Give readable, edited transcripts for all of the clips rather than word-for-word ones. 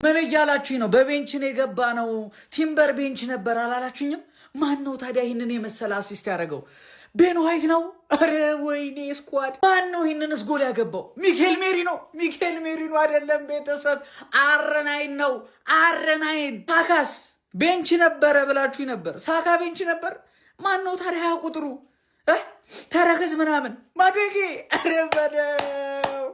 ምን እያላችሁኝ ነው? በቤንች ነው የገባ ነው። ቲምበር ቤንች ነበር አላላችሁኝም? ማን ነው ታዲያ ይህንን የመሰለ አሲስት ያደረገው? ቤን ዋይት ነው? አረ ወይኔ ስኳድ! ማን ነው ይህንንስ ጎል ያገባው? ሚኬል ሜሪኖ። ሚኬል ሜሪኖ አይደለም ቤተሰብ፣ አረናይን ነው። አረናይን። ሳካስ ቤንች ነበረ ብላችሁ ነበር። ሳካ ቤንች ነበር። ማን ነው ታዲያ 20 ቁጥሩ ተረከዝ ምናምን ማድረጌ? አረ በለው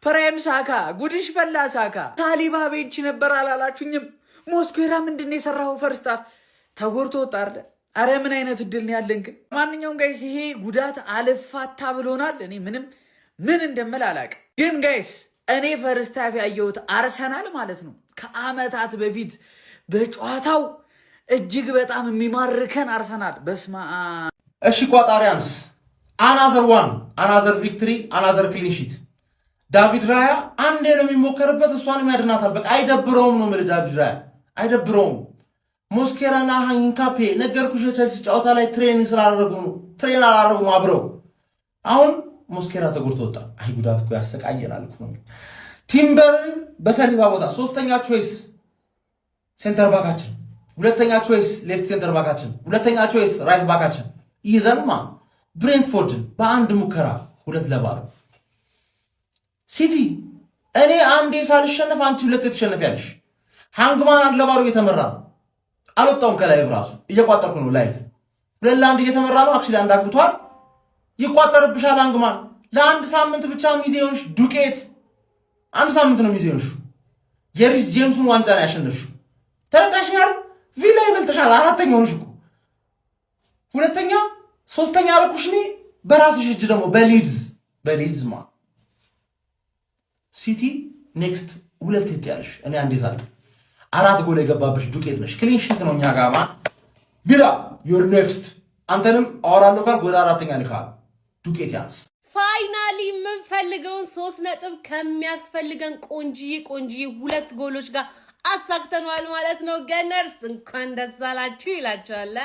ፕራይም ሳካ። ጉድሽ ፈላ ሳካ። ሳሊባ ቤንች ነበር አላላችሁኝም? ሞስኩዌራ ምንድን ነው የሰራው? ፈርስታፍ ተጎርቶ ወጣ አይደል? አረ ምን አይነት እድል ነው ያለን ግን። ማንኛውም ጋይስ ይሄ ጉዳት አልፋታ ብሎናል። እኔ ምን እንደምል አላውቅም። ግን ጋይስ እኔ ፈርስታፍ ያየሁት አርሰናል ማለት ነው ከአመታት በፊት በጨዋታው እጅግ በጣም የሚማርከን አርሰናል። በስማ እሺ ቋጣሪያንስ አናዘር ቪክትሪ አናዘር ክሊን ሺት። ዳቪድ ራያ አንዴ ነው የሚሞከርበት፣ እሷንም ያድናታል። በቃ አይደብረውም ነው የምልህ። ዳቪድ ራያ አይደብረውም። ሞስኬራና ሃንካፔ ነገርኩሽ፣ ቸልሲ ጨዋታ ላይ ትሬን አላደረጉም አብረው። አሁን ሞስኬራ ተጎድቶ ወጣ። አይ ጉዳት እኮ ያሰቃየናል እኮ ነው። ቲምበርን በሰሊባ ቦታ ሶስተኛ ቾይስ ሴንተር ባካችን፣ ሁለተኛ ቾይስ ሌፍት ሴንተር ባካችን፣ ሁለተኛ ቾይስ ራይት ባካችን ይዘንማ ብሬንትፎርድን በአንድ ሙከራ 2-0 ሲቲ። እኔ አንዴ ሳልሸነፍ አንቺ ሁለት ትሸነፊያለሽ። ሃንግማን 1-0 እየተመራ ነው። አልወጣውም ከላይ ራሱ እየቋጠርኩ ነው። ላይቭ 2-1 እየተመራ ነው። አክቹሊ አንድ አግብቷል። ይቋጠርብሻል ሃንግማን። ለአንድ ሳምንት ብቻ ሚዜውንሽ ዱቄት። አንድ ሳምንት ነው ሚዜውንሽ። የሪስ ጄምስን ዋንጫ ነው ያሸነፍሽው። ተረዳሽኛል? ቪላ ይበልጥሻል። አራተኛ ሆንሽ እኮ። ሁለተኛ ሶስተኛ አልኩሽ እኔ በራስሽ እጅ ደግሞ በሊድዝ ማ ሲቲ ኔክስት 2 ትያለሽ። እኔ አንዴ ሳልጥ 4 ጎል የገባብሽ ዱቄት ነሽ። ክሊን ሺት ነው እኛ ጋማ። ቪላ ዩር ኔክስት። አንተንም አወራለሁ ካል ጎል 4ኛ ልካል ዱቄት ያንስ። ፋይናሊ የምንፈልገውን 3 ነጥብ ከሚያስፈልገን ቆንጂዬ 2 ጎሎች ጋር አሳክተናል ማለት ነው። ገነርስ እንኳን ደስ አላችሁ ይላችኋል።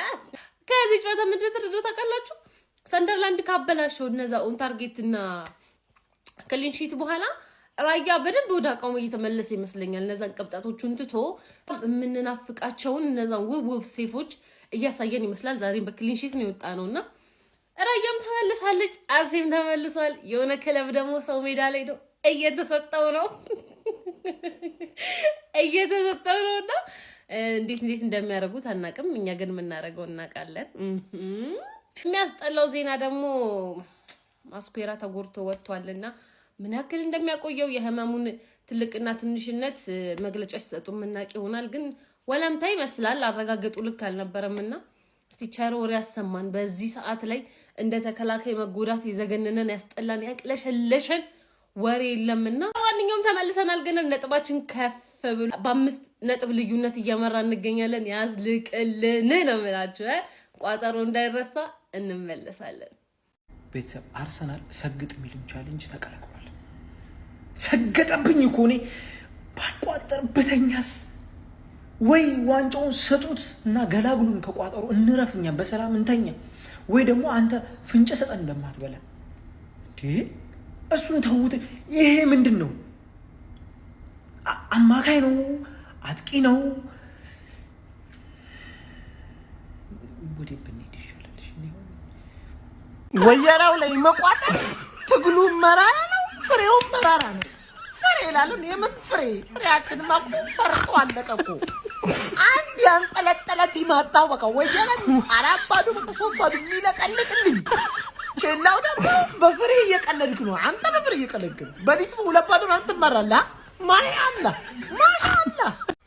ከዚህ ጨዋታ ምንድን ተደረገ ታውቃላችሁ? ሰንደርላንድ ካበላሸው እነዛ ኦን ታርጌት እና ክሊን ሺት በኋላ ራያ በደንብ ወደ አቋሙ እየተመለሰ ይመስለኛል። እነዛን ቅብጣቶቹን ትቶ የምንናፍቃቸውን እነዛን ውብ ሴፎች እያሳየን ይመስላል። ዛሬም በክሊን ሺት ነው የወጣ ነውና ራያም ተመልሳለች፣ አርሴም ተመልሷል። የሆነ ክለብ ደግሞ ሰው ሜዳ ላይ ነው እየተሰጠው ነውና እንዴት እንደሚያደርጉት አናውቅም። እኛ ግን የምናደርገው እናውቃለን። የሚያስጠላው ዜና ደግሞ ማስኩዌራ ተጎድቶ ወጥቷልና ምን ያክል እንደሚያቆየው የህመሙን ትልቅና ትንሽነት መግለጫ ሲሰጡ የምናውቅ ይሆናል። ግን ወለምታ ይመስላል። አረጋገጡ ልክ አልነበረምና እስቲ ቸር ወሬ ያሰማን። በዚህ ሰዓት ላይ እንደ ተከላካይ መጎዳት የዘገነነን ያስጠላን ያቅለሸለሸን ወሬ የለምና ማንኛውም ተመልሰናል። ግን ነጥባችን ከፍ ብሎ በ5 ነጥብ ልዩነት እየመራ እንገኛለን። ያዝልቅልን ነው የምላችሁ። ቋጠሮ እንዳይረሳ እንመለሳለን። ቤተሰብ አርሰናል ሰግጥ ሚሊዮን ቻሌንጅ ተቀላቅሏል። ሰገጠብኝ እኮ እኔ ባልቋጠር ብተኛስ? ወይ ዋንጫውን ሰጡት እና ገላግሉን ከቋጠሮ እንረፍኛ በሰላም እንተኛ። ወይ ደግሞ አንተ ፍንጭ ሰጠን እንደማትበላ እሱን ተውት። ይሄ ምንድን ነው? አማካይ ነው? አጥቂ ነው? ወዴ ብንሄድ ይሻላል? ወየራው ላይ መቋጠር ትግሉ መራራ ነው፣ ፍሬው መራራ ነው። ፍሬ ይላልን? የምን ፍሬ? ፍሬያችንማ ፈርጦ አለቀ እኮ። አንድ ያንጠለጠለ ቲም አጣው። በቃ ወየራ 4 ባዶ በቃ 3 ባዶ የሚለቀልቅልኝ። ቼላው ደግሞ በፍሬ እየቀለድክ ነው። አንተ በፍሬ እየቀለድክ ነው። በሊት 2 ባዶ አንተ ትመራለህ። ማሻአላ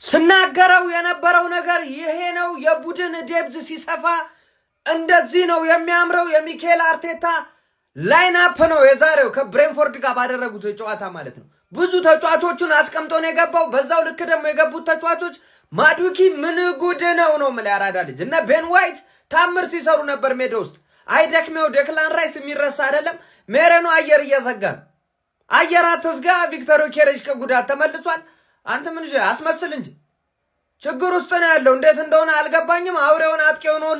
ስናገረው የነበረው ነገር ይሄ ነው። የቡድን ዴብዝ ሲሰፋ እንደዚህ ነው የሚያምረው። የሚኬል አርቴታ ላይናፕ ነው የዛሬው ከብሬንፎርድ ጋር ባደረጉት ጨዋታ ማለት ነው። ብዙ ተጫዋቾቹን አስቀምጦ ነው የገባው። በዛው ልክ ደግሞ የገቡት ተጫዋቾች ማዱኪ ምን ጉድ ነው ማለት ያራዳ ልጅ እና ቤን ዋይት ታምር ሲሰሩ ነበር ሜዳ ውስጥ። አይደክሜው ዴክላን ራይስ የሚረሳ አይደለም። ሜሬኖ አየር እየዘጋን አየር አትዝጋ። ቪክተር ዮኬሬሽ ከጉዳት ተመልሷል። አንተ ምን አስመስል እንጂ ችግር ውስጥ ነው ያለው። እንዴት እንደሆነ አልገባኝም። አውሬውን አጥቂው ነው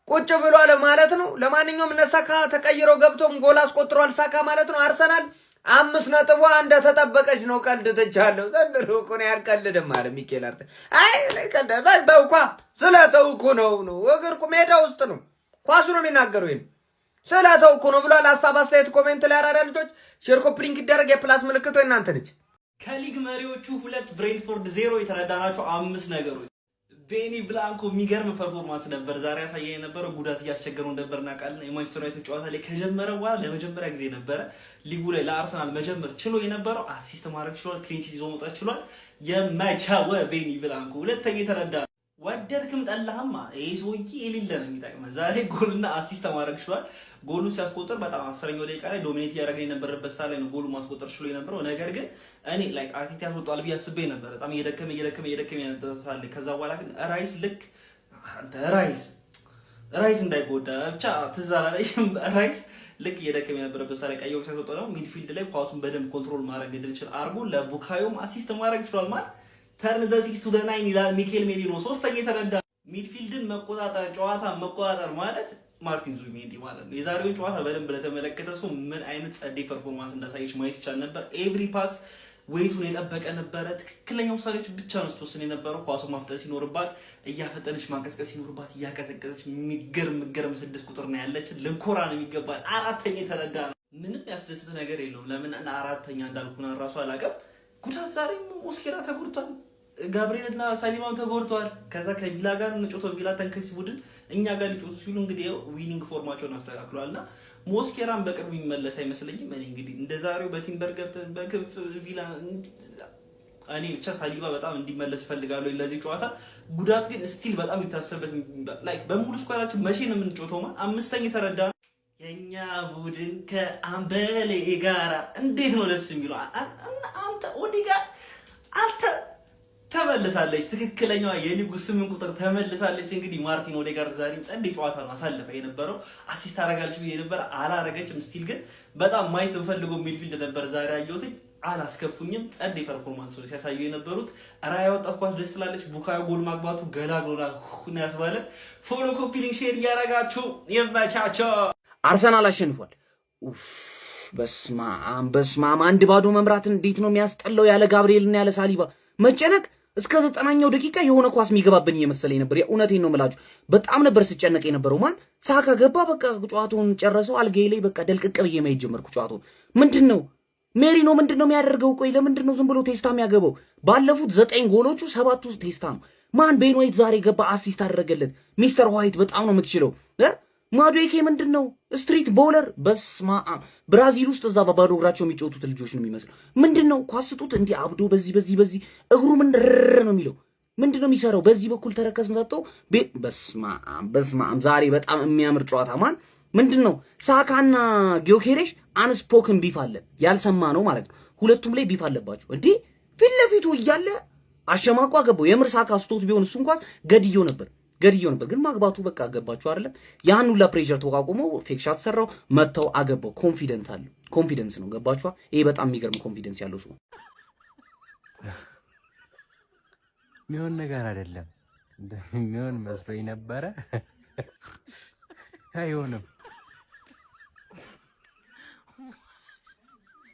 ቁጭ ብሏል ማለት ነው። ለማንኛውም እነ ሳካ ተቀይረው ገብቶም ጎል አስቆጥሯል ሳካ ማለት ነው። አርሰናል 5 ነጥቧ እንደተጠበቀች ነው። ቀልድ ትቻለሁ። ዘንድሮ እኮ ነው ያልቀልድም አለ ሚኬል አርቴታ። አይ ለቀልድ ተውኳ ስለተውኩ ነው እግር ሜዳ ውስጥ ነው ኳሱ ነው የሚናገረው። ይሄን ስለተውኩ ነው ብሏል። ሀሳብ አስተያየት ኮሜንት ላይ አራዳ ልጆች ሼር ኮፒ ሊንክ ይደረግ። የፕላስ ምልክቱ እናንተ ነች። ከሊግ መሪዎቹ 2 ብሬንትፎርድ 0 የተረዳናቸው 5 ነገሮች። ቤኒ ብላንኮ የሚገርም ፐርፎርማንስ ነበር ዛሬ ያሳየ የነበረው። ጉዳት እያስቸገረው ነበርና ቃልና የማንቸስተር ዩናይትድ ጨዋታ ላይ ከጀመረ በኋላ ለመጀመሪያ ጊዜ ነበረ ሊጉ ላይ ለአርሰናል መጀመር ችሎ የነበረው። አሲስት ማድረግ ችሏል፣ ክሊን ሺት ይዞ መውጣት ችሏል። የማይቻወ ቤኒ ብላንኮ። ሁለተኛ የተረዳ ወደድክም ጠላህማ ይሄ ሰውዬ የሌለ ነው የሚጠቅመው። ዛሬ ጎልና አሲስት ማድረግ ችሏል። ጎሉ ሲያስቆጥር በጣም 10ኛው ደቂቃ ላይ ዶሚኔት ያደረገ የነበረበት ሰዓት ላይ ነው ጎሉ ማስቆጠር ችሎ የነበረው። ነገር ግን እኔ ላይክ አርቴታ ያስወጣል ብዬ አስቤ ነበር። በጣም እየደከመ ያነጠሳል። ከዛ በኋላ ግን ራይስ ልክ አንተ ራይስ እንዳይጎዳ ብቻ ትዝ አላለኝም። ራይስ ልክ እየደከመ የነበረበት ሰዓት ላይ ቀየው ሲያስወጣ ነው ሚድፊልድ ላይ ኳሱን በደንብ ኮንትሮል ማድረግ እንድችል አርጎ ለቡካዮም አሲስት ማድረግ ችሏል። ማለት ተርን ዘ 6 to the 9 ይላል ሚኬል ሜሪኖ። ሶስተኛ የተረዳ ሚድፊልድን መቆጣጠር ጨዋታ መቆጣጠር ማለት ማርቲን ዙቢሜንዲ ማለት ነው። የዛሬውን ጨዋታ በደንብ ለተመለከተ ሰው ምን አይነት ጸዴ ፐርፎርማንስ እንዳሳየች ማየት ይቻል ነበር። ኤቭሪ ፓስ ዌይቱን የጠበቀ ነበረ። ትክክለኛ ውሳኔዎች ብቻ ነው ስትወስን የነበረው። ኳሱ ማፍጠን ሲኖርባት እያፈጠነች፣ ማንቀስቀስ ሲኖርባት እያቀዘቀዘች የሚገርም 6 ቁጥር ነው ያለችን። ልንኮራ ነው የሚገባል። አራተኛ የተረዳ ነው። ምንም ያስደስት ነገር የለውም። ለምን አራተኛ እንዳልኩና ራሱ አላቀም። ጉዳት ዛሬ ሞስኬራ ተጎድቷል። ጋብሪኤልና ሳሊማም ተጎድተዋል። ከዛ ከቪላ ጋር እንጮተው ቪላ ተንከስ ቡድን እኛ ጋር ሊጮቱ ሲሉ እንግዲህ ዊኒንግ ፎርማቸውን አስተካክሏልና ሞስኬራን በቅርቡ የሚመለስ አይመስለኝም። እኔ እንግዲህ እንደዛሬው በቲምበር ገብተን በክንፍ ቪላ እኔ ብቻ ሳሊባ በጣም እንዲመለስ ፈልጋለሁ ለዚህ ጨዋታ። ጉዳት ግን ስቲል በጣም ይታሰብበት ላይክ በሙሉ ስኳራችን መቼ ነው የምንጮተው? አምስተኛ ተረዳ የኛ ቡድን ከአምበሌ ጋራ እንዴት ነው ደስ የሚለው። አንተ ኦዲጋርድ አንተ ተመልሳለች። ትክክለኛዋ የሊጉ 8 ቁጥር ተመልሳለች። እንግዲህ ማርቲን ኦዴጋርድ ዛሬም ጸዴ ጨዋታ ነው አሳልፈ የነበረው። አሲስት አረጋለች ብዬ ነበር፣ አላረገችም። ስቲል ግን በጣም ማየት እንፈልገው ሚድፊልድ ነበር ዛሬ አየሁት። አላስከፉኝም። ጸዴ ፐርፎርማንስ ነው ሲያሳዩ የነበሩት። ራያ ወጣት ኳስ ደስ ስላለች። ቡካዮ ጎል ማግባቱ ገላግሎና ነው ያስባለ። ፎሎ ኮፒ ሊንክ ሼር እያረጋችሁ ይመቻቸው። አርሰናል አሸንፏል። በስማም 1-0 መምራት እንዴት ነው የሚያስጠላው! ያለ ጋብሪኤልና ያለ ሳሊባ መጨነቅ እስከ 90ኛው ደቂቃ የሆነ ኳስ የሚገባብኝ እየመሰለኝ ነበር። የእውነቴን ነው የምላችሁ። በጣም ነበር ስጨነቅ የነበረው። ማን ሳካ ገባ፣ በቃ ጨዋታውን ጨረሰው። አልጋዬ ላይ በቃ ደልቅቅ ብዬ ማየት ጀመርኩ ጨዋታውን። ምንድነው ሜሪኖ ምንድነው የሚያደርገው? ቆይ ለምንድነው ዝም ብሎ ቴስታ የሚያገባው? ባለፉት 9 ጎሎቹ 7ቱ ቴስታ ነው። ማን ቤን ዋይት ዛሬ ገባ፣ አሲስት አደረገለት። ሚስተር ዋይት በጣም ነው የምትችለው። ማዱዌኬ ምንድነው ስትሪት ቦለር። በስማ ብራዚል ውስጥ እዛ በባዶ እግራቸው የሚጫወቱት ልጆች ነው የሚመስለው። ምንድነው ኳስ ስጡት እንዲህ አብዶ በዚህ እግሩ ምን ነው የሚለው? ምንድነው የሚሰራው? በዚህ በኩል ተረከዝ መጣው። በስማ ዛሬ በጣም የሚያምር ጨዋታ። ማን ምንድነው ሳካና ጊዮኬሬሽ አንስፖክን ቢፍ አለ፣ ያልሰማ ነው ማለት ነው። ሁለቱም ላይ ቢፍ አለባቸው። እንዴ ፊት ለፊቱ እያለ አሸማቋ ገባው። የምር ሳካ ስቶት ቢሆን እሱ እንኳን ገድየው ነበር ግን ማግባቱ በቃ አገባችሁ አይደለም። ያን ሁላ ፕሬሸር ተቋቁሞ ፌክ ሻት ሰራው፣ መተው አገባው። ኮንፊደንስ ነው። ገባችሁ? ይሄ በጣም የሚገርም ኮንፊደንስ ያለው ሰው ሚሆን ነገር አይደለም። ሚሆን መስሎኝ ነበረ። አይሆንም።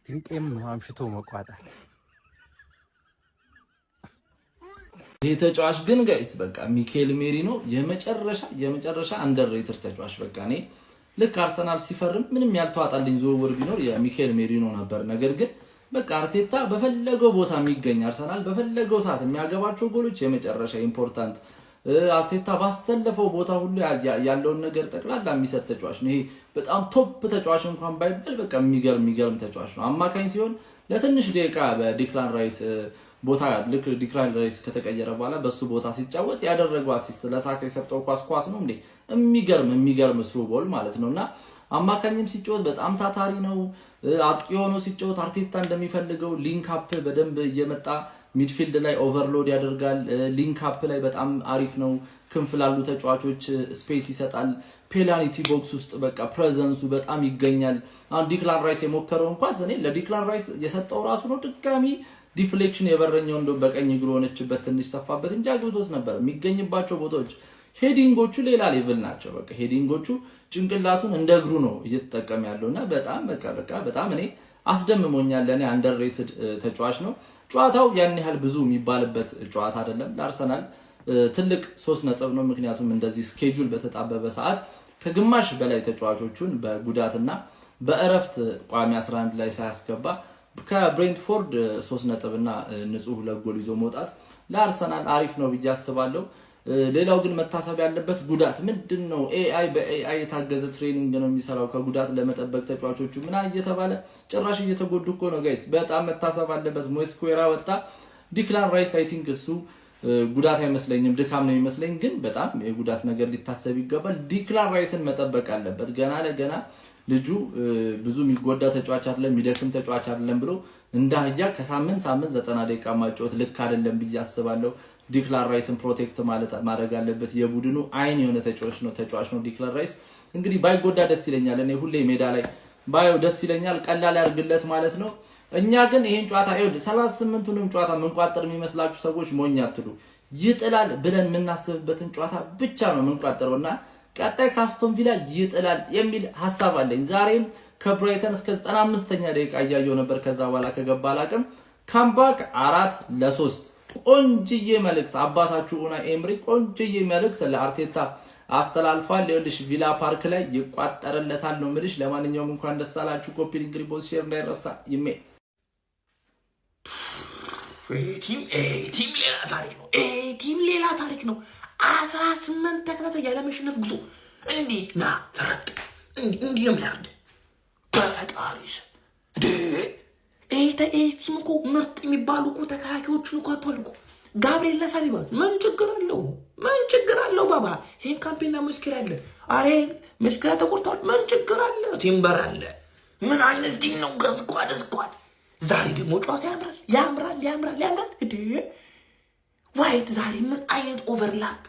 ድንቄም አምሽቶ መቋጣት። ይሄ ተጫዋች ግን ጋይስ በቃ ሚኬል ሜሪኖ የመጨረሻ አንደርሬትድ ተጫዋች። በቃ እኔ ልክ አርሰናል ሲፈርም ምንም ያልተዋጣልኝ ዝውውር ቢኖር የሚኬል ሜሪኖ ነበር። ነገር ግን በቃ አርቴታ በፈለገው ቦታ የሚገኝ አርሰናል በፈለገው ሰዓት የሚያገባቸው ጎሎች የመጨረሻ ኢምፖርታንት አርቴታ ባሰለፈው ቦታ ሁሉ ያለውን ነገር ጠቅላላ የሚሰጥ ተጫዋች ነው። ይሄ በጣም ቶፕ ተጫዋች እንኳን ባይባል በቃ የሚገርም ተጫዋች ነው። አማካኝ ሲሆን ለትንሽ ደቂቃ በዲክላን ራይስ ቦታ ልክ ዲክላን ራይስ ከተቀየረ በኋላ በሱ ቦታ ሲጫወት ያደረገው አሲስት ለሳካ የሰጠው ኳስ ነው እንዴ! የሚገርም ስሩ ቦል ማለት ነውና አማካኝም ሲጫወት በጣም ታታሪ ነው። አጥቂ ሆኖ ሲጫወት አርቴታ እንደሚፈልገው ሊንክ አፕ በደንብ እየመጣ ሚድፊልድ ላይ ኦቨርሎድ ያደርጋል። ሊንክ አፕ ላይ በጣም አሪፍ ነው። ክንፍ ላሉ ተጫዋቾች ስፔስ ይሰጣል። ፔናልቲ ቦክስ ውስጥ በቃ ፕሬዘንሱ በጣም ይገኛል። አሁን ዲክላን ራይስ የሞከረው እንኳን እኔ ለዲክላን ራይስ የሰጠው ራሱ ነው ድጋሚ ዲፍሌክሽን የበረኛው እንደው በቀኝ እግሩ ሆነችበት ትንሽ ሰፋበት እንጂ አግብቶስ ነበር። የሚገኝባቸው ቦታዎች ሄዲንጎቹ ሌላ ሌቭል ናቸው። በቃ ሄዲንጎቹ ጭንቅላቱን እንደ እግሩ ነው እየተጠቀመ ያለውና በጣም በቃ በጣም እኔ አስደምሞኛል። ለኔ አንደርሬትድ ተጫዋች ነው። ጨዋታው ያን ያህል ብዙ የሚባልበት ጨዋታ አይደለም። ለአርሰናል ትልቅ 3 ነጥብ ነው። ምክንያቱም እንደዚህ ስኬጁል በተጣበበ ሰዓት ከግማሽ በላይ ተጫዋቾቹን በጉዳትና በእረፍት ቋሚ 11 ላይ ሳያስገባ ከብሬንትፎርድ 3 ነጥብና ንጹህ 2 ጎል ይዞ መውጣት ለአርሰናል አሪፍ ነው ብዬ አስባለሁ። ሌላው ግን መታሰብ ያለበት ጉዳት ምንድነው? ኤአይ በኤአይ የታገዘ ትሬኒንግ ነው የሚሰራው ከጉዳት ለመጠበቅ ተጫዋቾቹ ምን እየተባለ ጭራሽ እየተጎዱ እኮ ነው ጋይስ። በጣም መታሰብ አለበት። ሞስኩዌራ ወጣ፣ ዲክላን ራይስ አይ ቲንክ እሱ ጉዳት አይመስለኝም ድካም ነው የሚመስለኝ፣ ግን በጣም የጉዳት ነገር ሊታሰብ ይገባል። ዲክላን ራይስን መጠበቅ አለበት። ገና ለገና ልጁ ብዙ የሚጎዳ ተጫዋች አይደለም፣ የሚደክም ተጫዋች አይደለም ብሎ እንዳህያ ከሳምንት 90 ደቂቃ ማጫወት ልክ አይደለም ብዬ አስባለሁ። ዲክላን ራይስን ፕሮቴክት ማድረግ አለበት። የቡድኑ አይን የሆነ ተጫዋች ነው ዲክላን ራይስ። እንግዲህ ባይጎዳ ደስ ይለኛል። እኔ ሁሌ ሜዳ ላይ ባየው ደስ ይለኛል። ቀላል ያርግለት ማለት ነው። እኛ ግን ይሄን ጨዋታ 38ቱንም ጨዋታ ምንቋጥር የሚመስላችሁ ሰዎች ሞኝ አትሉ። ይጥላል ብለን የምናስብበትን ጨዋታ ብቻ ነው ምንቋጥረውና ቀጣይ ካስቶን ቪላ ይጥላል የሚል ሐሳብ አለኝ። ዛሬም ከብራይተን እስከ 95ኛ ደቂቃ ያያየው ነበር። ከዛ በኋላ ከገባ አላቅም። ካምባክ 4-3 ቆንጅዬ መልእክት አባታችሁ ኡናይ ኤምሪ ቆንጅዬ መልእክት ለአርቴታ አስተላልፏል። ይኸውልሽ ቪላ ፓርክ ላይ ይቋጠርለታል ነው ምልሽ። ለማንኛውም እንኳን ደስ አላችሁ። ኮፒ ሊንክ ሪፖስት ሼር እንዳይረሳ። ይሜ ቲም ሌላ ታሪክ ነው። 18 ተከታታይ ያለመሸነፍ ጉዞ እንዲህ ና ፈረጥ እንዲህ ነው የሚያርድ በፈጣሪስ ቲም እኮ ምርጥ የሚባሉ እኮ ተከላካዮቹን እኮ አጥቷል እኮ። ጋብሪኤል ለሳሊባ ምን ችግር አለው? ባባ ይሄን ካምፔና መስከረ አለ። አሬ መስከረ ተቆርጧል። ምን ችግር አለ? ቲምበር አለ። ምን አይነት ቲም ነው? ስኳድ ዛሬ ደግሞ ጨዋታ ያምራል። ዋይት ዛሬ ምን አይነት ኦቨርላፕ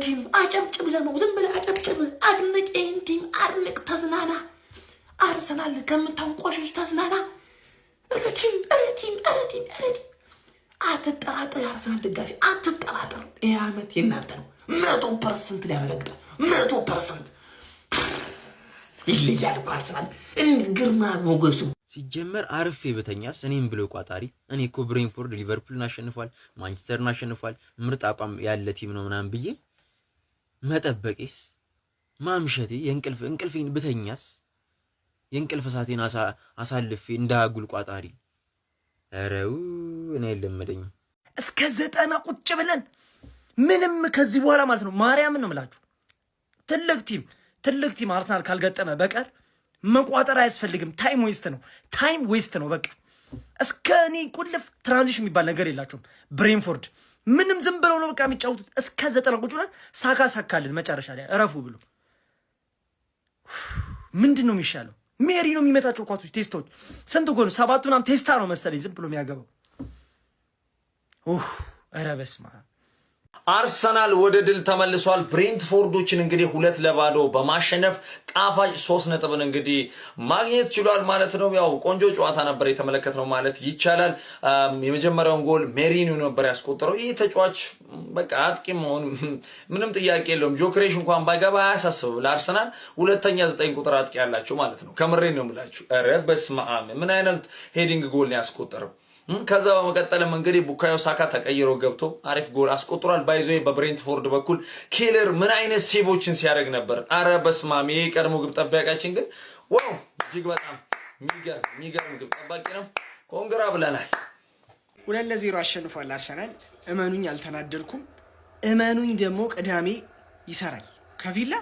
ቲም አጨብጭብ፣ ዝም ብለህ አጨብጭብ፣ አድንቅ፣ ይህን ቲም አድንቅ፣ ተዝናና። አርሰናል ከምታንቋሸሽ ተዝናና። ቲም አትጠራጠር፣ የአርሰናል ደጋፊ አትጠራጠር። ይህ ዓመት የእናንተ ነው። 100% ሊያመለግጣል። 100% ይለያል አርሰናል ግርማ ሞገሱ። ሲጀመር አርፌ በተኛስ እኔም ብሎ ቋጣሪ። እኔ እኮ ብሬንፎርድ ሊቨርፑልን አሸንፏል፣ ማንቸስተርን አሸንፏል፣ ምርጥ አቋም ያለ ቲም ነው ምናምን ብዬ መጠበቄስ ማምሸቴ እንቅልፌን ብተኛስ የእንቅልፍ ሰዓቴን አሳልፌ እንዳጉል ቋጣሪ። አረው እኔ የለመደኝ እስከ 90 ቁጭ ብለን ምንም ከዚህ በኋላ ማለት ነው ማርያምን ነው የምላችሁ ትልቅ ቲም አርሰናል ካልገጠመ በቀር መቋጠር አያስፈልግም። ታይም ዌስት ነው በቃ። እስከ እኔ ቁልፍ ትራንዚሽን የሚባል ነገር የላቸውም። ብሬንፎርድ ምንም ዝም ብለው ነው በቃ የሚጫወቱት። እስከ 90 ቁጭ ብለን ሳካልን መጨረሻ ላይ እረፉ ብሎ ምንድን ነው የሚሻለው? ሜሪ ነው የሚመጣቸው ኳሶች ቴስቶች ስንት ጎል 7 ምናምን ቴስታ ነው መሰለኝ ዝም ብሎ የሚያገባው። ኧረ በስመ አብ። አርሰናል ወደ ድል ተመልሷል። ብሬንትፎርዶችን እንግዲህ 2-0 በማሸነፍ ጣፋጭ 3 ነጥብን እንግዲህ ማግኘት ችሏል ማለት ነው። ያው ቆንጆ ጨዋታ ነበር የተመለከትነው ማለት ይቻላል። የመጀመሪያውን ጎል ሜሪኖ ነበር ያስቆጠረው። ይህ ተጫዋች በቃ አጥቂ መሆኑ ምንም ጥያቄ የለውም። ጆክሬሽ እንኳን ባይገባ አያሳስብም ለአርሰናል። ሁለተኛ 9 ቁጥር አጥቂ ያላቸው ማለት ነው። ከምሬን ነው የምላችሁ። ኧረ በስመ አብ ምን አይነት ሄዲንግ ጎል ነው ያስቆጠረው። ከዛ በመቀጠልም እንግዲህ ቡካዮ ሳካ ተቀይሮ ገብቶ አሪፍ ጎል አስቆጥሯል። ባይዞ በብሬንትፎርድ በኩል ኬለር ምን አይነት ሴቮችን ሲያደርግ ነበር። አረ በስመ አብ የቀድሞ ግብ ጠባቂያችን ግን ዋው እጅግ በጣም የሚገርም ግብ ጠባቂ ነው። ኮንግራ ብለናል። 2-0 አሸንፏል አርሰናል። እመኑኝ አልተናደድኩም። እመኑኝ ደግሞ ቅዳሜ ይሰራል ከቪላ።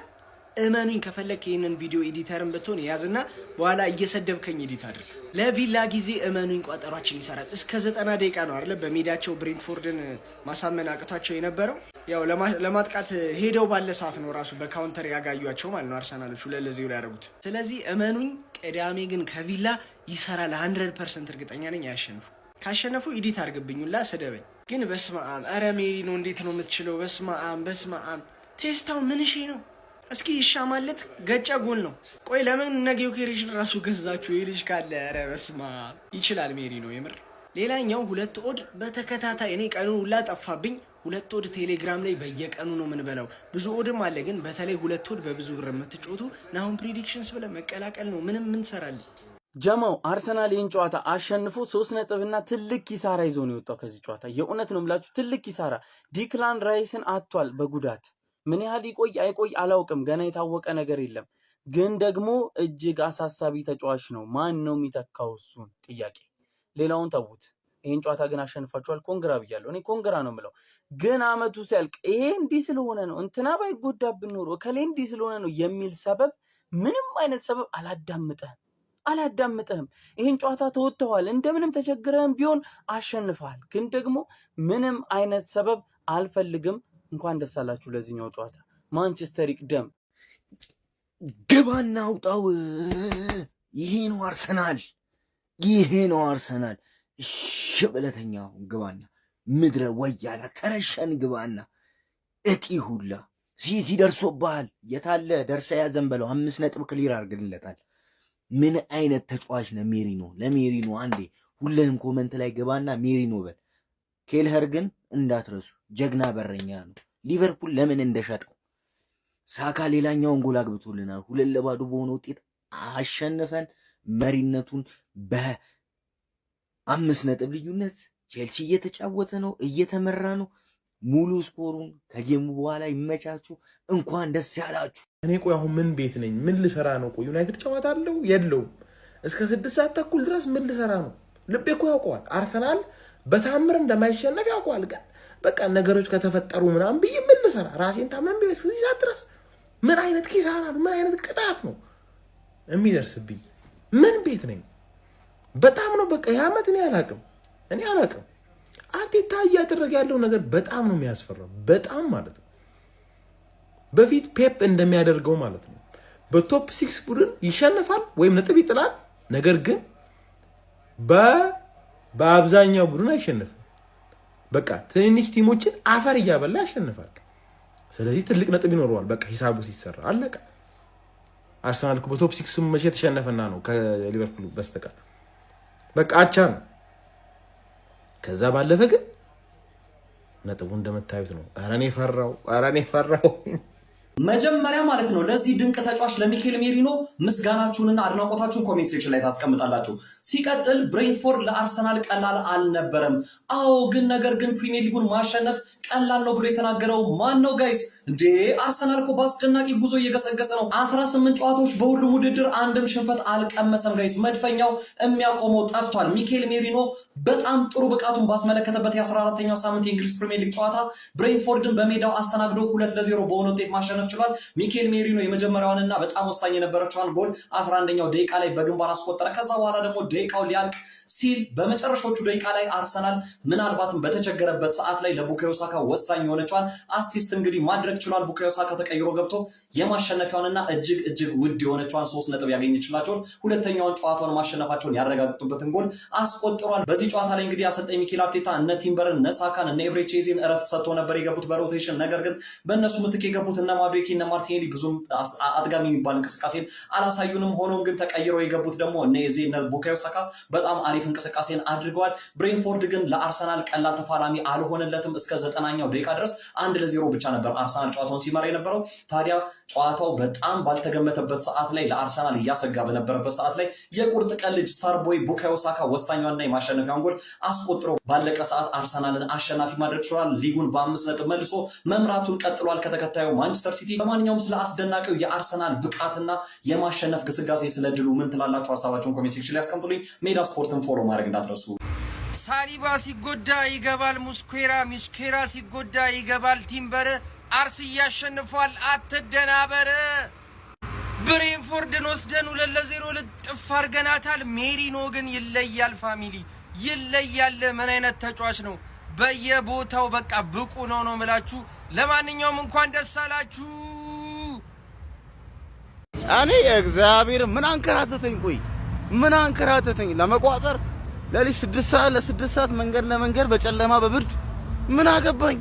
እመኑኝ ከፈለክ ይህንን ቪዲዮ ኤዲተርን ብትሆን ያዝና በኋላ እየሰደብከኝ ኤዲት አድርግ። ለቪላ ጊዜ እመኑኝ ቋጠሯችን ይሰራል። እስከ 90 ደቂቃ ነው አይደለ በሜዳቸው ብሬንትፎርድን ማሳመን አቅቷቸው የነበረው። ያው ለማጥቃት ሄደው ባለ ሰዓት ነው ራሱ በካውንተር ያጋዩቸው ማለት ነው አርሰናሎች 2-0 ያደረጉት። ስለዚህ እመኑኝ ቅዳሜ ግን ከቪላ ይሰራል። 100% እርግጠኛ ነኝ ያሸንፉ። ካሸነፉ ኤዲት አድርግብኝላ ስደበኝ። ግን በስመ አብ ኧረ ሜሪ ነው እንዴት ነው የምትችለው? በስመ አብ ቴስታው ምንሽ ነው? እስኪ ይሻማለት ገጫ ጎል ነው። ቆይ ለምን ነገው ኬሪሽ ራሱ ገዛችሁ? ይልሽ ካለ ኧረ በስመ አብ ይችላል ሜሪ ነው የምር። ሌላኛው 2 ኦድ በተከታታይ እኔ ቀኑ ሁላ ጠፋብኝ። 2 ኦድ ቴሌግራም ላይ በየቀኑ ነው ምን በላው። ብዙ ኦድም አለ ግን በተለይ 2 ኦድ በብዙ ብር የምትጮቱ ናሁን ፕሪዲክሽንስ ብለ መቀላቀል ነው። ምን ትሰራለህ? ጀማው አርሰናል ይህን ጨዋታ አሸንፎ 3 ነጥብና ትልቅ ኪሳራ ይዞ ነው የወጣው ከዚህ ጨዋታ። የእውነት ነው የምላችሁ ትልቅ ኪሳራ። ዲክላን ራይስን አጥቷል በጉዳት ምን ያህል ይቆይ አይቆይ አላውቅም፣ ገና የታወቀ ነገር የለም። ግን ደግሞ እጅግ አሳሳቢ ተጫዋች ነው። ማን ነው የሚተካው እሱን? ጥያቄ። ሌላውን ተውት። ይህን ጨዋታ ግን አሸንፋችኋል፣ ኮንግራ ብያለሁ። እኔ ኮንግራ ነው የምለው። ግን አመቱ ሲያልቅ ይሄ እንዲህ ስለሆነ ነው እንትና ባይጎዳብን ኖሮ ከሌ እንዲህ ስለሆነ ነው የሚል ሰበብ፣ ምንም አይነት ሰበብ አላዳምጥህም። ይህን ጨዋታ ተወጥተዋል፣ እንደምንም ተቸግረህም ቢሆን አሸንፈሃል። ግን ደግሞ ምንም አይነት ሰበብ አልፈልግም። እንኳን ደስ አላችሁ ለዚህኛው ጨዋታ። ማንቸስተር ይቅደም። ግባና አውጣው። ይሄ ነው አርሰናል፣ ይሄ ነው አርሰናል። እሺ ብለተኛው ግባና ምድረ ወያላ ተረሸን ግባና እጢ ሁላ ሲቲ ደርሶብሃል። የታለ ደርሰ ያዘን በለው። 5 ነጥብ ክሊር አድርግልለታል። ምን አይነት ተጫዋች ነው ሜሪኖ? ለሜሪኖ አንዴ ሁለህም ኮመንት ላይ ግባና ሜሪኖ በል። ኬልኸር ግን እንዳትረሱ ጀግና በረኛ ነው። ሊቨርፑል ለምን እንደሸጠው ሳካ ሌላኛውን ጎል አግብቶልናል። 2-2 በሆነ ውጤት አሸንፈን መሪነቱን በ5 ነጥብ ልዩነት ቼልሲ እየተጫወተ ነው፣ እየተመራ ነው። ሙሉ ስኮሩን ከጌሙ በኋላ ይመቻችሁ። እንኳን ደስ ያላችሁ። እኔ ቆይ አሁን ምን ቤት ነኝ? ምን ልሰራ ነው? ቆይ ዩናይትድ ጨዋታ አለው የለውም? እስከ 6 ሰዓት ተኩል ድረስ ምን ልሰራ ነው? ልቤ እኮ ያውቀዋል አርሰናል በታምር እንደማይሸነፍ ያውቀዋል። ግን በቃ ነገሮች ከተፈጠሩ ምናምን ብዬ ምን ልሰራ? ራሴን ታመም ቢሆን እስከዚህ ሰዓት ድረስ ምን አይነት ኪሳራ ነው? ምን አይነት ቅጣት ነው የሚደርስብኝ? ምን ቤት ነኝ? በጣም ነው በቃ የዓመት እኔ አላቅም። አርቴታ እያደረገ ያለው ነገር በጣም ነው የሚያስፈራው። በጣም ማለት ነው በፊት ፔፕ እንደሚያደርገው ማለት ነው። በቶፕ 6 ቡድን ይሸነፋል ወይም ነጥብ ይጥላል። ነገር ግን በአብዛኛው ቡድን አይሸነፍም። በቃ ትንንሽ ቲሞችን አፈር እያበላ ያሸንፋል። ስለዚህ ትልቅ ነጥብ ይኖረዋል። በቃ ሂሳቡ ሲሰራ አለቀ። አርሰናል እኮ በቶፕ 6 መቼ ተሸነፈና ነው ከሊቨርፑል በስተቀር በቃ አቻ ነው። ከዛ ባለፈ ግን ነጥቡ እንደምታዩት ነው። ኧረ እኔ ፈራው። መጀመሪያ ማለት ነው ለዚህ ድንቅ ተጫዋች ለሚኬል ሜሪኖ ምስጋናችሁንና አድናቆታችሁን ኮሜንት ሴክሽን ላይ ታስቀምጣላችሁ። ሲቀጥል ብሬንትፎርድ ለአርሰናል ቀላል አልነበረም። አዎ ግን ነገር ግን ፕሪሚየር ሊጉን ማሸነፍ ቀላል ነው ብሎ የተናገረው ማን ነው ጋይስ? እንዴ አርሰናል እኮ በአስደናቂ ጉዞ እየገሰገሰ ነው። 18 ጨዋታዎች በሁሉም ውድድር አንድም ሽንፈት አልቀመሰም ጋይስ። መድፈኛው የሚያቆመው ጠፍቷል። ሚኬል ሜሪኖ በጣም ጥሩ ብቃቱን ባስመለከተበት የ14ኛው ሳምንት የእንግሊዝ ፕሪሚየር ሊግ ጨዋታ ብሬንትፎርድን በሜዳው አስተናግዶ 2-0 በሆነ ውጤት ማሸነፍ ችሏል። ሚኬል ሜሪኖ የመጀመሪያዋንና በጣም ወሳኝ የነበረችውን ጎል 11ኛው ደቂቃ ላይ በግንባር አስቆጠረ። ከዛ በኋላ ደግሞ ደቂቃው ሊያልቅ ሲል በመጨረሻዎቹ ደቂቃ ላይ አርሰናል ምናልባትም በተቸገረበት ሰዓት ላይ ለቡካዮ ሳካ ወሳኝ የሆነችዋን አሲስት እንግዲህ ማድረግ ችሏል። ቡካዮ ሳካ ተቀይሮ ገብቶ የማሸነፊያውንና እጅግ ውድ የሆነችዋን 3 ነጥብ ያገኘችላቸውን ሁለተኛውን ጨዋታውን ማሸነፋቸውን ያረጋግጡበትን ጎል አስቆጥሯል። በዚህ ጨዋታ ላይ እንግዲህ አሰልጣኝ ሚኬል አርቴታ እነ ቲምበርን፣ እነ ሳካን፣ እነ ኤብሬቼዚን እረፍት ሰጥቶ ነበር የገቡት በሮቴሽን። ነገር ግን በእነሱ ምትክ የገቡት እነ ማዱዌኬ፣ እነ ማርቲኔሊ ብዙም አጥጋሚ የሚባል እንቅስቃሴን አላሳዩንም። ሆኖም ግን ተቀይረው የገቡት ደግሞ እነ ኤዜ፣ እነ ቡካዮ ሳካ በጣም አሪፍ እንቅስቃሴን አድርገዋል። ብሬንትፎርድ ግን ለአርሰናል ቀላል ተፋላሚ አልሆነለትም። እስከ 90ኛው ደቂቃ ድረስ 1-0 ብቻ ነበር አርሰናል ጨዋታውን ሲመራ የነበረው። ታዲያ ጨዋታው በጣም ባልተገመተበት ሰዓት ላይ ለአርሰናል እያሰጋ በነበረበት ሰዓት ላይ የቁርጥ ቀን ልጅ ስታርቦይ ቡካዮ ሳካ ወሳኛዋና የማሸነፊያውን ጎል አስቆጥሮ ባለቀ ሰዓት አርሰናልን አሸናፊ ማድረግ ችሏል። ሊጉን በ5 ነጥብ መልሶ መምራቱን ቀጥሏል ከተከታዩ ማንቸስተር ሲቲ። ለማንኛውም ስለ አስደናቂው የአርሰናል ብቃትና የማሸነፍ ግስጋሴ ስለ ድሉ ምን ትላላችሁ? ሀሳባችሁን ኮሜንት ሴክሽን ላይ አስቀምጡልኝ። ሜዳ ስፖርትን ፎሎ ማድረግ እንዳትረሱ። ሳሊባ ሲጎዳ ይገባል ሙስኬራ፣ ሙስኬራ ሲጎዳ ይገባል ቲምበር። አርስ ያሸንፏል፣ አትደናበር። ብሬንፎርድን ወስደን 2-0 ልጥፍ አድርገናታል። ሜሪኖ ግን ይለያል፣ ፋሚሊ ይለያል። ምን አይነት ተጫዋች ነው! በየቦታው በቃ ብቁ ነው የምላችሁ። ለማንኛውም እንኳን ደስ አላችሁ። እኔ እግዚአብሔር ምን አንከራተተኝ ለመቋጠር ለሊት 6 ሰዓት መንገድ ለመንገድ በጨለማ በብርድ ምን አገባኝ።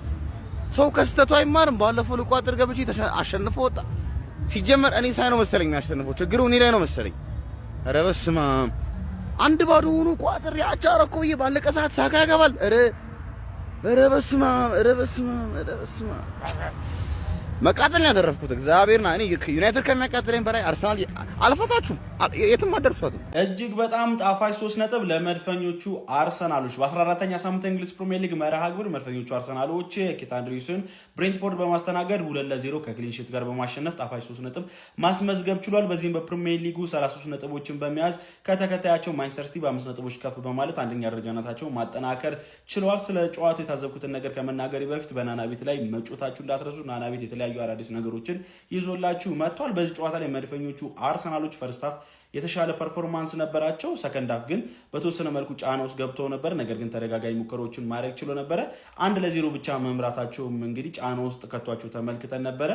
ሰው ከስተቱ አይማርም። ባለፈው ልቋጥር ገብቼ አሸንፎ ወጣ። ሲጀመር እኔ ሳይ ነው መሰለኝ የሚያሸንፈው። ችግሩ እኔ ላይ ነው መሰለኝ። ኧረ በስመ አብ 1-0 ሆኖ ቋጥር ያቻረኮ ባለቀ ሰዓት ሳካ ያገባል። ኧረ በስመ አብ መቃጠል ነው ያደረፍኩት። እግዚአብሔርና እኔ ዩናይትድ ከሚያቃጥለኝ በላይ አርሰናል አልፈታችሁም፣ የትም አደርሷትም። እጅግ በጣም ጣፋጭ 3 ነጥብ ለመድፈኞቹ አርሰናሎች በ14ኛ ሳምንት እንግሊዝ ፕሪሚየር ሊግ መርሃ ግብር መድፈኞቹ አርሰናሎች ኬት አንድሪውስን ብሬንትፎርድ በማስተናገድ 2-0 ከክሊን ሺት ጋር በማሸነፍ ጣፋጭ 3 ነጥብ ማስመዝገብ ችሏል። በዚህም በፕሪሚየር ሊጉ 33 ነጥቦችን በመያዝ ከተከታያቸው ማንቸስተር ሲቲ በ5 ነጥቦች ከፍ በማለት አንደኛ ደረጃነታቸው ማጠናከር ችለዋል። ስለ ጨዋታው የታዘብኩትን ነገር ከመናገሬ በፊት በናና ቤት ላይ መጮታችሁ እንዳትረሱ። ናና ቤት የተለያዩ አዳዲስ ነገሮችን ይዞላችሁ መጥቷል። በዚህ ጨዋታ ላይ መድፈኞቹ አርሰናሎች ፈርስት ሃፍ የተሻለ ፐርፎርማንስ ነበራቸው። ሰከንድ ሃፍ ግን በተወሰነ መልኩ ጫና ውስጥ ገብተው ነበር። ነገር ግን ተደጋጋሚ ሙከራዎችን ማድረግ ችሎ ነበረ። 1-0 ብቻ መምራታቸውም እንግዲህ ጫና ውስጥ ከቷቸው ተመልክተን ነበረ።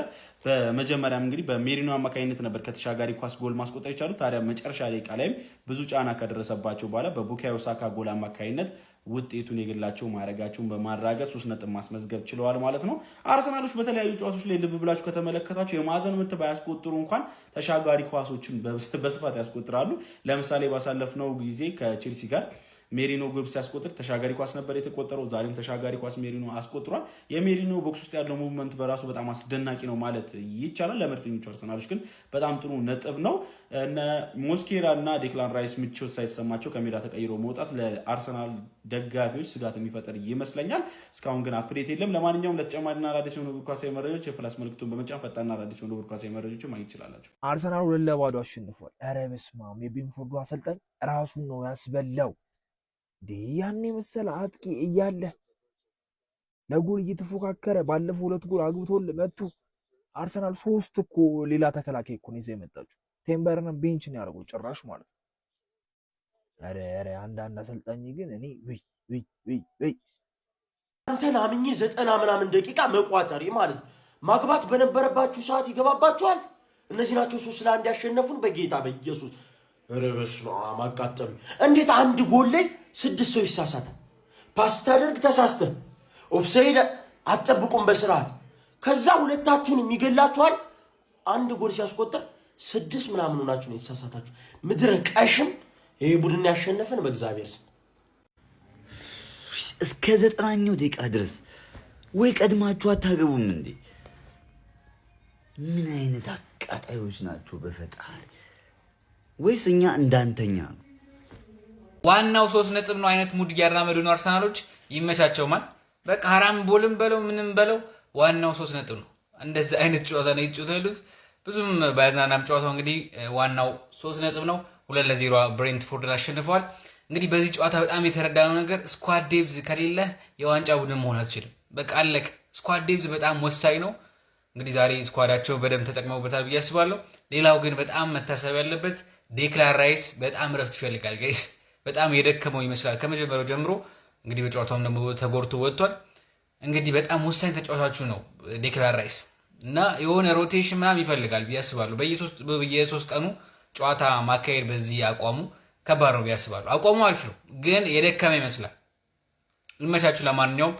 በመጀመሪያም እንግዲህ በሜሪኖ አማካኝነት ነበር ከተሻጋሪ ኳስ ጎል ማስቆጠር የቻሉት። ታዲያ መጨረሻ ደቂቃ ላይም ብዙ ጫና ከደረሰባቸው በኋላ በቡካዮ ሳካ ጎል አማካኝነት ውጤቱን የግላቸው ማድረጋቸውን በማራገጥ 3 ነጥብ ማስመዝገብ ችለዋል ማለት ነው። አርሰናሎች በተለያዩ ጨዋታዎች ላይ ልብ ብላችሁ ከተመለከታችሁ የማዕዘን ምት ባያስቆጥሩ እንኳን ተሻጋሪ ኳሶችን በስፋት ያስቆጥራሉ። ለምሳሌ ባሳለፍነው ጊዜ ከቼልሲ ጋር ሜሪኖ ግብ ሲያስቆጥር ተሻጋሪ ኳስ ነበር የተቆጠረው። ዛሬም ተሻጋሪ ኳስ ሜሪኖ አስቆጥሯል። የሜሪኖ ቦክስ ውስጥ ያለው ሙቭመንት በራሱ በጣም አስደናቂ ነው ማለት ይቻላል። ለመድፈኞቹ አርሰናሎች ግን በጣም ጥሩ ነጥብ ነው። እነ ሞስኬራ እና ዴክላን ራይስ ምቾት ሳይሰማቸው ከሜዳ ተቀይሮ መውጣት ለአርሰናል ደጋፊዎች ስጋት የሚፈጠር ይመስለኛል። እስካሁን ግን አፕዴት የለም። ለማንኛውም ለተጨማሪና አዳዲስ የሆኑ እግር ኳሳዊ መረጃዎች የፕላስ ምልክቱን በመጫን ፈጣንና አዳዲስ የሆኑ እግር ኳሳዊ መረጃዎች ማግኘት ይችላላችሁ። አርሰናል 2-0 አሸንፏል። ኧረ በስመ አብ! የቤንፎርዱ አሰልጣኝ ራሱን ነው ያስበላው። ያኔ መሰለ አጥቂ እያለ ለጎል እየተፎካከረ ባለፈው 2 ጎል አግብቶል መጡ። አርሰናል 3 እኮ ሌላ ተከላካይ እኮ ነው ይዘው የመጣችው። ቴምበርና ቤንች ነው ያደረገው ጭራሽ ማለት ነው። አረ አንዳንድ አሰልጣኝ ግን እኔ ወይ አንተን አምኜ 90 ምናምን ደቂቃ መቋጠሪ ማለት ነው። ማግባት በነበረባችሁ ሰዓት ይገባባችኋል። እነዚህ ናቸው 3-1 ያሸነፉን። በጌታ በኢየሱስ ረበሽ ነው ማቃጠሉ። እንዴት አንድ ጎል ላይ 6 ሰው ይሳሳታል? ፓስ ታደርግ ተሳስተ ኦፍሳይድ አትጠብቁም በስርዓት። ከዛ ሁለታችሁን የሚገላችኋል። አንድ ጎል ሲያስቆጥር 6 ምናምን ሆናችሁ ነው የተሳሳታችሁ። ምድረ ቀሽም ይሄ ቡድን ያሸነፈን በእግዚአብሔር ስም። እስከ 90ኛው ደቂቃ ድረስ ወይ ቀድማችሁ አታገቡም እንዴ? ምን አይነት አቃጣዮች ናቸው በፈጣሪ! ወይስ እኛ እንዳንተኛ ነው? ዋናው 3 ነጥብ ነው አይነት ሙድ እያራመዱ ነው አርሰናሎች። ይመቻቸውማል። በቃ ሀራም ቦልም በለው ምንም በለው ዋናው 3 ነጥብ ነው። እንደዚህ አይነት ጨዋታ ነው ይጫወታሉት። ብዙም ባያዝናናም ጨዋታው እንግዲህ ዋናው 3 ነጥብ ነው። 2-0 ብሬንትፎርድን አሸንፈዋል። እንግዲህ በዚህ ጨዋታ በጣም የተረዳነው ነገር ስኳድ ዴፕዝ ከሌለ የዋንጫ ቡድን መሆን አትችልም። በቃ አለቀ። ስኳድ ዴፕዝ በጣም ወሳኝ ነው። እንግዲህ ዛሬ ስኳዳቸው በደንብ ተጠቅመውበታል ብዬ አስባለሁ። ሌላው ግን በጣም መታሰብ ያለበት ዴክላን ራይስ በጣም ረፍት ይፈልጋል ጋይስ። በጣም የደከመው ይመስላል ከመጀመሪያው ጀምሮ። እንግዲህ በጨዋታውም ደግሞ ተጎድቶ ወጥቷል። እንግዲህ በጣም ወሳኝ ተጫዋቻችሁ ነው ዴክላን ራይስ እና የሆነ ሮቴሽን ምናምን ይፈልጋል ብዬ አስባለሁ። በየ3 ቀኑ ጨዋታ ማካሄድ በዚህ አቋሙ ከባድ ነው ብዬ አስባለሁ። አቋሙ አሪፍ ነው ግን የደከመ ይመስላል። ይመቻችሁ። ለማንኛውም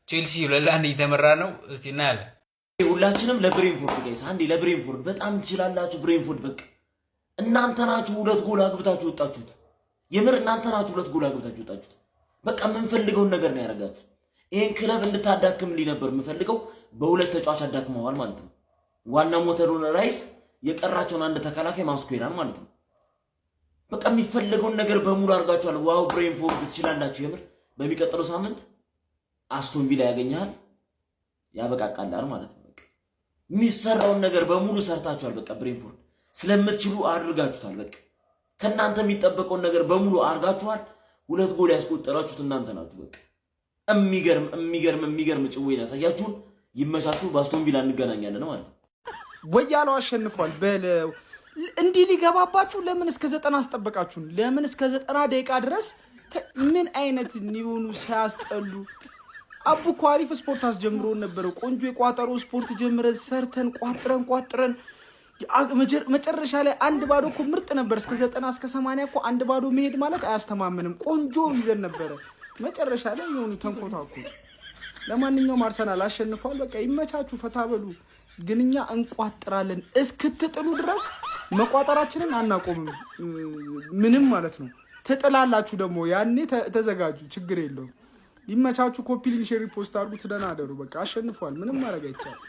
ቼልሲ 2-1 እየተመራ ነው። እስቲ እናያለን። ሁላችንም ለብሬንፎርድ ጋይስ፣ አንዴ ለብሬንፎርድ በጣም ትችላላችሁ። ብሬንፎርድ በቃ እናንተ ናችሁ 2 ጎል አግብታችሁ ወጣችሁት። የምር እናንተ ናችሁ 2 ጎል አግብታችሁ ወጣችሁት። በቃ የምንፈልገውን ነገር ነው ያደረጋችሁት። ይሄን ክለብ እንድታዳክምልኝ ነበር የምፈልገው። በ2 ተጫዋች አዳክመዋል ማለት ነው። ዋና ሞተሩን ራይስ፣ የቀራቸውን አንድ ተከላካይ ማስኩዌራን ማለት ነው። በቃ የሚፈልገውን ነገር በሙሉ አድርጋችኋል። ዋው ብሬንፎርድ ትችላላችሁ። የምር በሚቀጥለው ሳምንት አስቶን ቪላ ያገኛል፣ ያበቃቃላል ማለት ነው። በቃ የሚሰራውን ነገር በሙሉ ሰርታችኋል። በቃ ብሬንፎርድ ስለምትችሉ አድርጋችሁታል። በቃ ከናንተ የሚጠበቀውን ነገር በሙሉ አድርጋችኋል። 2 ጎል ያስቆጠራችሁት እናንተ ናችሁ። በቃ የሚገርም ጭዌን ያሳያችሁን። ይመቻችሁ። በአስቶን ቪላ እንገናኛለን ማለት ነው። ወያለው አሸንፏል በለው። እንዲህ ሊገባባችሁ ለምን እስከ 90 አስጠበቃችሁን? ለምን እስከ 90 ደቂቃ ድረስ? ምን አይነት ኒውኑ ሲያስጠሉ። አቡ ኳሪፍ ስፖርት አስጀምሮ ነበር። ቆንጆ የቋጠሮ ስፖርት ጀምረን ሰርተን ቋጥረን መጨረሻ ላይ 1-0 እኮ ምርጥ ነበር። እስከ 90 እስከ 80 እኮ 1-0 መሄድ ማለት አያስተማምንም። ቆንጆ ይዘን ነበር። መጨረሻ ላይ የሆኑ ተንኮታኩ። ለማንኛውም አርሰናል አሸንፏል። በቃ ይመቻችሁ፣ ፈታ በሉ። ግን እኛ እንቋጥራለን እስክትጥሉ ድረስ መቋጠራችንን አናቆምም። ምንም ማለት ነው። ትጥላላችሁ ደግሞ ያኔ ተዘጋጁ። ችግር የለውም። ይመቻችሁ። ኮፒ ሊንክ፣ ሼር፣ ፖስት አድርጉት። ደህና አደሩ። በቃ አሸንፏል። ምንም ማድረግ አይቻልም።